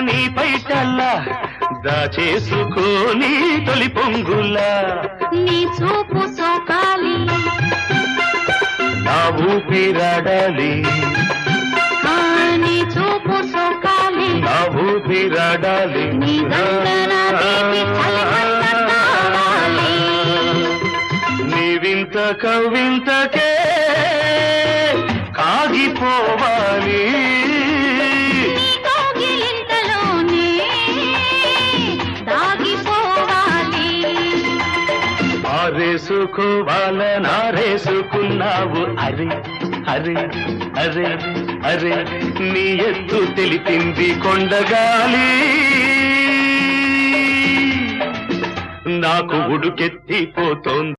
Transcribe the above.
నీ పైటల్లా దాచేసుకోని తొలి పొంగులా నీ చూపు సోకాలి నా ఊపిరాడాలి నీ చూపు సోకాలి నా ఊపిరాడాలి నీ దండన తీపి చలిమంట కావాలి నీ వింత కవింతకే కాగిపోవాలి నీ కౌగిలింతలోనే దాగిపోవాలి ఆరేసుకోవాలనారేసుకున్నావు అరే అరే అరే అరే నీ ఎత్తు తెలిపింది కొండగాలి నాకు ఉడుకెత్తిపోతోంది